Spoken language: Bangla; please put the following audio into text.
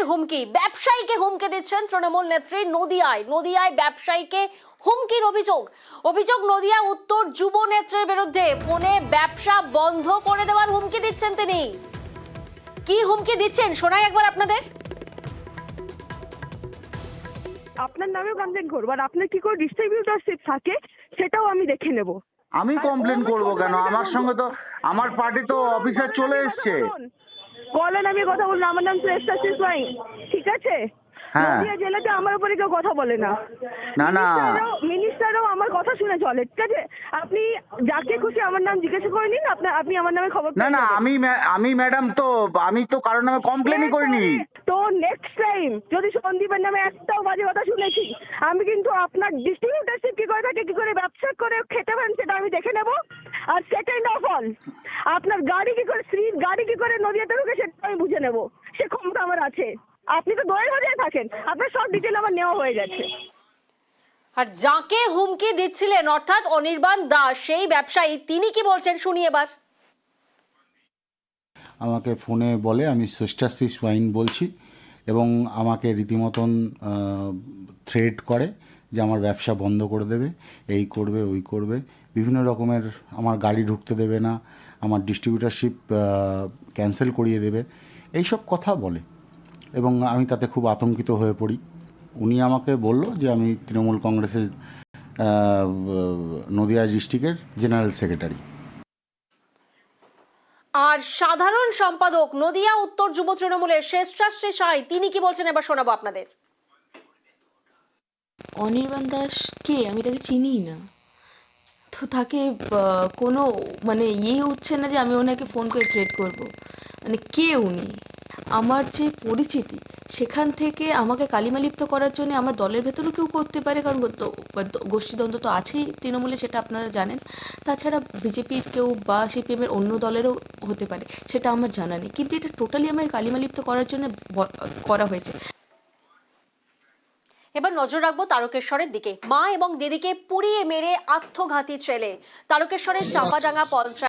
হুমকি, ব্যবসায়ীকে হুমকি দিচ্ছেন তৃণমূল নেত্রী। নদিয়ায় ব্যবসায়ীকে হুমকির অভিযোগ নদিয়া উত্তর যুব নেত্রীর বিরুদ্ধে। ফোনে ব্যবসা বন্ধ করে দেওয়ার হুমকি দিচ্ছেন তিনি। কি হুমকি দিচ্ছেন শোনাই একবার আপনাদের। আপনার নামে কমপ্লেন করবো, আর আপনার কি করে ডিস্ট্রিবিউটরশিপ থাকে সেটাও আমি দেখে নেব। আমি কমপ্লেন করব কেন? আমার সঙ্গে তো আমার পার্টি তো অফিসার চলে এসছে। বলেন, আমি কথা বললাম, আমার নাম শ্রেষ্ঠা সিসওয়াইন, ঠিক আছে? হ্যাঁ। নদিয়া জেলাতে আমার উপরে কেউ কথা বলে না। না, না। মিনিস্টারও আমার কথা শুনে চলে, ঠিক আছে? আপনি যাকে খুশি আমার নাম জিজ্ঞাসা করে নিন, আপনি আমার নামে খবর না, পেয়ে না, যাবেন। আমি ম্যাডাম তো আমি তো কারোর নামে কমপ্লেনই করিনি। তো নেক্সট টাইম যদি সন্দীপের নামে একটাও বাজে কথা শুনেছি, আমি কিন্তু আপনার ডিস্ট্রিবিউটরশিপ কি করে থাকে, কি করে ব্যবসা করে খেতে পারেন সেটা আমি দেখে নেব। আর সেকেন্ড অফ অল, আপনার গাড়ি কি করে, স্ত্রীর গাড়ি কি করে নদিয়াতে ঢুকে সেটা আমি বুঝে নেব। সে ক্ষমতা আমার আছে। আপনি তো দয়ে বাজায় থাকেন, আপনার সব ডিটেল আমার নেওয়া হয়ে গেছে। আর যাকে হুমকি দিচ্ছিলেন অর্থাৎ অনির্বাণ দাস, সেই ব্যবসায়ী, তিনি কি বলছেন শুনি এবার। আমাকে ফোনে বলে আমি শ্রেষ্ঠা সিসওয়াইন বলছি, এবং আমাকে রীতিমতন থ্রেট করে যে আমার ব্যবসা বন্ধ করে দেবে, এই করবে ওই করবে, বিভিন্ন রকমের, আমার গাড়ি ঢুকতে দেবে না, আমার ডিস্ট্রিবিউটারশিপ ক্যান্সেল করিয়ে দেবে, এইসব কথা বলে। এবং আমি তাতে খুব আতঙ্কিত হয়ে পড়ি। উনি আমাকে বলল যে আমি তৃণমূল কংগ্রেসের নদিয়া ডিস্ট্রিক্টের জেনারেল সেক্রেটারি। আর সাধারণ সম্পাদক নদিয়া উত্তর যুব তৃণমূলের শ্রেষ্ঠাশ্রী সাঁই, তিনি কি বলছেন এবার শোনাবো আপনাদের। অনির্বাণ দাস কে? আমি তাকে চিনিই না। তো তাকে কোনো মানে উঠছে না যে আমি ওনাকে ফোন করে থ্রেট করব। মানে কে উনি? আমার যে পরিচিতি সেখান থেকে আমাকে কালিমালিপ্ত করার জন্য আমার দলের ভেতরেও কেউ করতে পারে, কারণ গোষ্ঠীদ্বন্দ্ব তো আছেই তৃণমূলে, সেটা আপনারা জানেন। তাছাড়া বিজেপির কেউ বা সিপিএমের অন্য দলেরও হতে পারে, সেটা আমার জানা নেই। কিন্তু এটা টোটালি আমাকে কালিমালিপ্ত করার জন্য করা হয়েছে। এবার নজর রাখবো তারকেশ্বরের দিকে। মা এবং দিদিকে পুড়িয়ে মেরে আত্মঘাতী ছেলে। তারকেশ্বরের চাপাডাঙ্গা পঞ্চায়েত